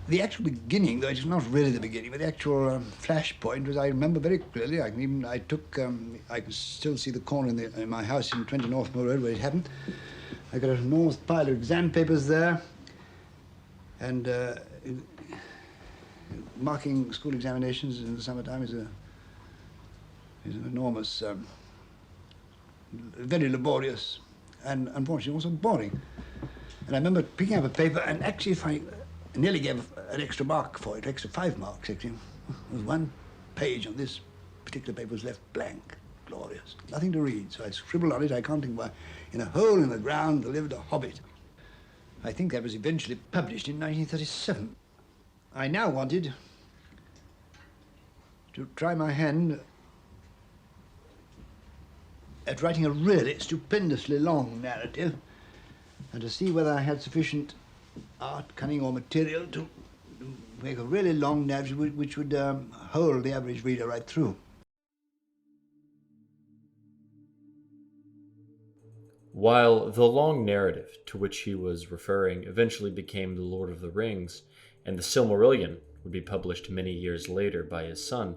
The actual beginning, though it's not really the beginning, but the actual flashpoint was, I remember very clearly. I can still see the corner in my house in 20 Northmore Road where it happened. I got an enormous pile of exam papers there, and marking school examinations in the summertime is an enormous, very laborious, and unfortunately also boring. And I remember picking up a paper and actually finding. I nearly gave an extra mark for it, extra 5 marks, actually. There was one page on this particular paper was left blank. Glorious. Nothing to read. So I scribbled on it, I can't think why. In a hole in the ground lived a hobbit. I think that was eventually published in 1937. I now wanted to try my hand at writing a really stupendously long narrative and to see whether I had sufficient art, cunning, or material to make a really long narrative which would hold the average reader right through. While the long narrative to which he was referring eventually became The Lord of the Rings, and The Silmarillion would be published many years later by his son,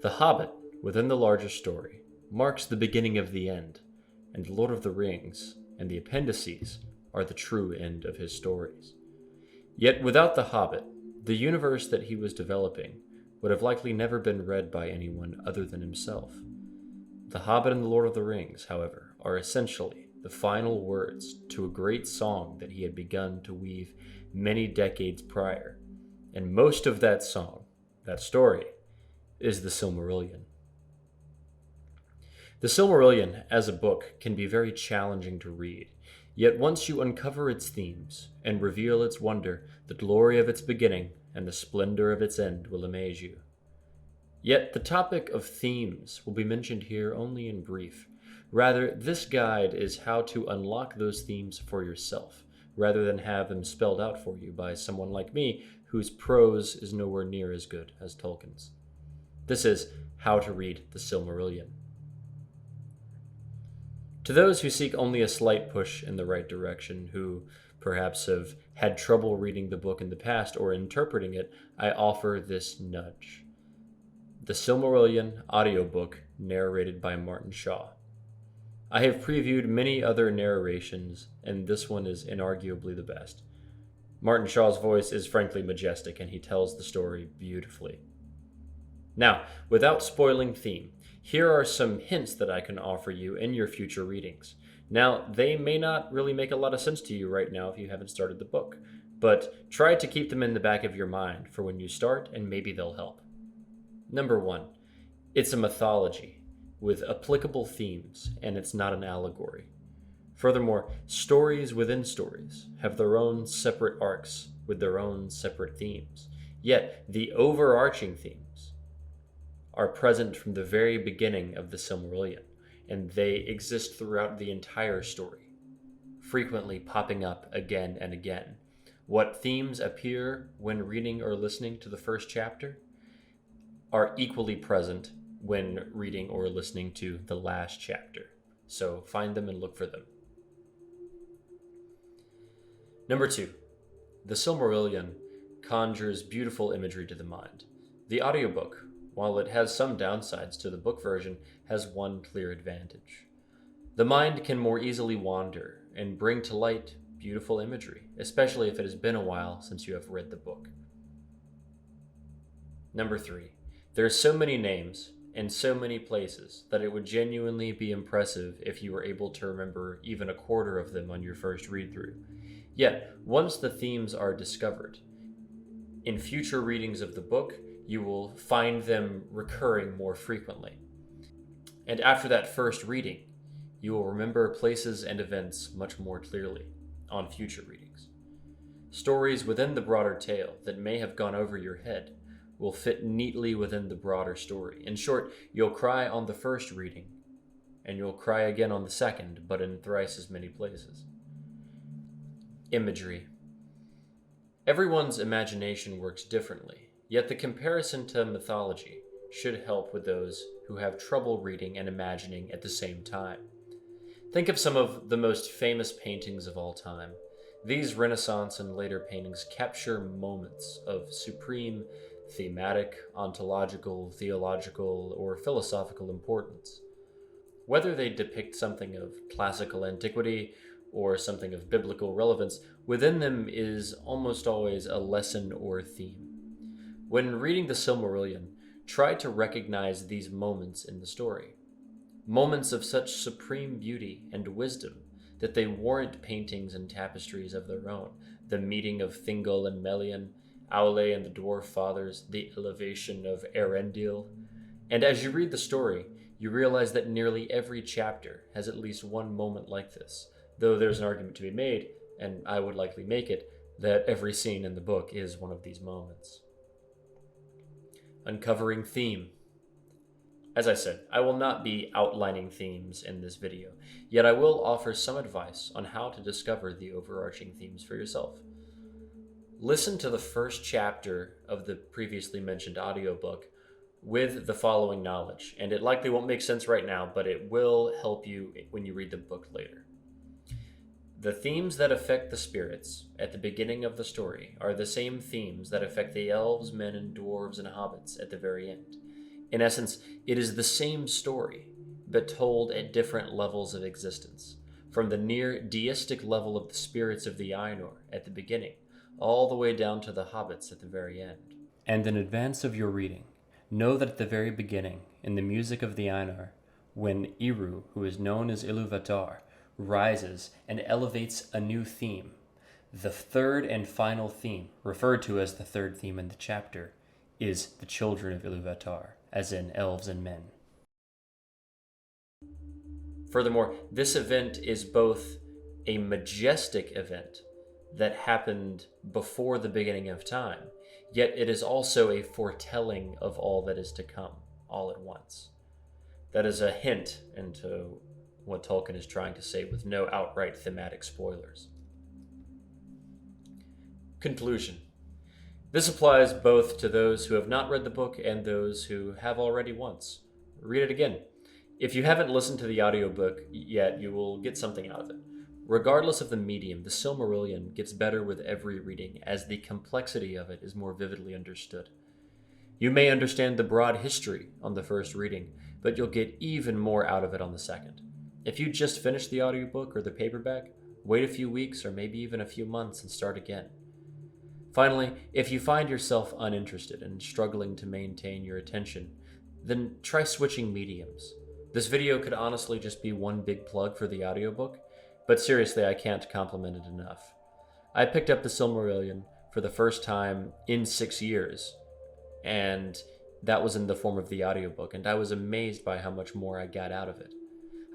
The Hobbit, within the larger story, marks the beginning of the end, and The Lord of the Rings and the appendices are the true end of his stories. Yet without The Hobbit, the universe that he was developing would have likely never been read by anyone other than himself. The Hobbit and The Lord of the Rings, however, are essentially the final words to a great song that he had begun to weave many decades prior, and most of that song, that story, is The Silmarillion. The Silmarillion, as a book, can be very challenging to read, yet once you uncover its themes and reveal its wonder, the glory of its beginning and the splendor of its end will amaze you. Yet the topic of themes will be mentioned here only in brief. Rather, this guide is how to unlock those themes for yourself, rather than have them spelled out for you by someone like me, whose prose is nowhere near as good as Tolkien's. This is How to Read the Silmarillion. To those who seek only a slight push in the right direction, who perhaps have had trouble reading the book in the past or interpreting it, I offer this nudge. The Silmarillion audiobook narrated by Martin Shaw. I have previewed many other narrations, and this one is inarguably the best. Martin Shaw's voice is frankly majestic, and he tells the story beautifully. Now, without spoiling theme, here are some hints that I can offer you in your future readings. Now, they may not really make a lot of sense to you right now if you haven't started the book, but try to keep them in the back of your mind for when you start, and maybe they'll help. Number 1, it's a mythology with applicable themes, and it's not an allegory. Furthermore, stories within stories have their own separate arcs with their own separate themes, yet the overarching themes are present from the very beginning of the Silmarillion, and they exist throughout the entire story, frequently popping up again and again. What themes appear when reading or listening to the first chapter are equally present when reading or listening to the last chapter. So find them and look for them. Number 2, the Silmarillion conjures beautiful imagery to the mind. The audiobook, while it has some downsides to the book version, has one clear advantage. The mind can more easily wander and bring to light beautiful imagery, especially if it has been a while since you have read the book. Number 3, there are so many names and so many places that it would genuinely be impressive if you were able to remember even a quarter of them on your first read-through. Yet, once the themes are discovered, in future readings of the book, you will find them recurring more frequently. And after that first reading, you will remember places and events much more clearly on future readings. Stories within the broader tale that may have gone over your head will fit neatly within the broader story. In short, you'll cry on the first reading, and you'll cry again on the second, but in thrice as many places. Imagery. Everyone's imagination works differently, yet the comparison to mythology should help with those who have trouble reading and imagining at the same time. Think of some of the most famous paintings of all time. These Renaissance and later paintings capture moments of supreme thematic, ontological, theological, or philosophical importance. Whether they depict something of classical antiquity or something of biblical relevance, within them is almost always a lesson or theme. When reading the Silmarillion, try to recognize these moments in the story. Moments of such supreme beauty and wisdom that they warrant paintings and tapestries of their own. The meeting of Thingol and Melian, Aule and the Dwarf Fathers, the elevation of Erendil. And as you read the story, you realize that nearly every chapter has at least one moment like this, though there's an argument to be made, and I would likely make it, that every scene in the book is one of these moments. Uncovering theme. As I said, I will not be outlining themes in this video, yet I will offer some advice on how to discover the overarching themes for yourself. Listen to the first chapter of the previously mentioned audiobook with the following knowledge, and it likely won't make sense right now, but it will help you when you read the book later. The themes that affect the spirits at the beginning of the story are the same themes that affect the elves, men, and dwarves and hobbits at the very end. In essence, it is the same story, but told at different levels of existence, from the near deistic level of the spirits of the Ainur at the beginning, all the way down to the hobbits at the very end. And in advance of your reading, know that at the very beginning, in the music of the Ainur, when Eru, who is known as Ilúvatar, rises and elevates a new theme, the third and final theme, referred to as the third theme in the chapter, is the children of Ilúvatar, as in elves and men. Furthermore, this event is both a majestic event that happened before the beginning of time, yet it is also a foretelling of all that is to come, all at once. That is a hint into what Tolkien is trying to say with no outright thematic spoilers. Conclusion. This applies both to those who have not read the book and those who have already once. Read it again. If you haven't listened to the audiobook yet, you will get something out of it. Regardless of the medium, the Silmarillion gets better with every reading as the complexity of it is more vividly understood. You may understand the broad history on the first reading, but you'll get even more out of it on the second. If you just finished the audiobook or the paperback, wait a few weeks or maybe even a few months and start again. Finally, if you find yourself uninterested and struggling to maintain your attention, then try switching mediums. This video could honestly just be one big plug for the audiobook, but seriously, I can't compliment it enough. I picked up the Silmarillion for the first time in 6 years, and that was in the form of the audiobook, and I was amazed by how much more I got out of it.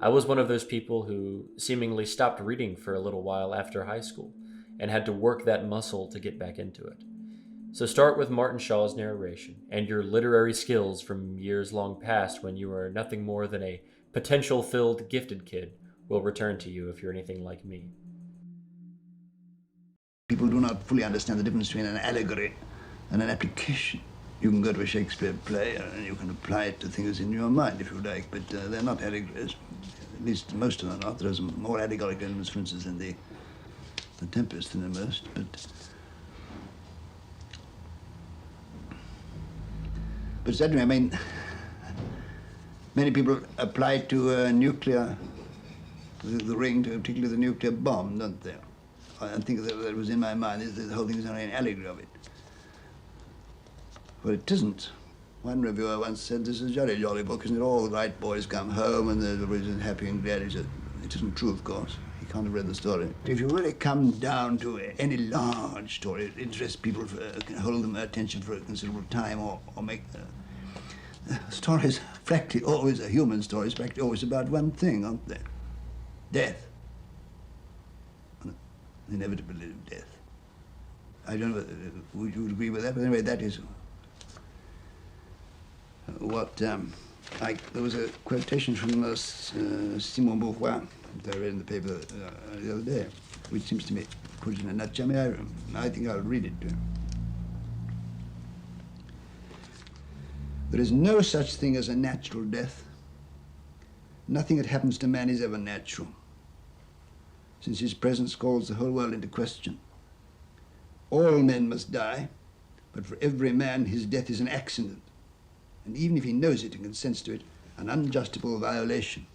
I was one of those people who seemingly stopped reading for a little while after high school, and had to work that muscle to get back into it. So start with Martin Shaw's narration, and your literary skills from years long past when you were nothing more than a potential-filled gifted kid will return to you if you're anything like me. People do not fully understand the difference between an allegory and an application. You can go to a Shakespeare play and you can apply it to things in your mind if you like, but they're not allegories. At least most of them are not. There's more allegorical elements, for instance, in the Tempest than the most, but certainly, I mean, many people apply to nuclear, the ring, to particularly the nuclear bomb, don't they? I think that was in my mind, is that the whole thing is only an allegory of it. Well, it isn't. One reviewer once said, this is a jolly, jolly book, isn't it? All the right boys come home and everybody's happy and glad. It isn't true, of course. He can't have read the story. If you really come down to any large story, it interests people, can hold them attention for a considerable time, or make stories, practically always, a human story is practically always about one thing, aren't they? Death. The inevitability of death. I don't know, would you agree with that? But anyway, that is what, there was a quotation from Simon Beauvoir that I read in the paper the other day, which seems to me put it in a nutshell. I think I'll read it to him. There is no such thing as a natural death. Nothing that happens to man is ever natural. since his presence calls the whole world into question. All men must die, but for every man his death is an accident, and even if he knows it and consents to it, an unjustifiable violation.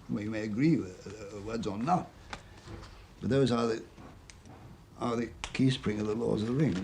Well, you may agree with words or not, but those are the key spring of the laws of the ring.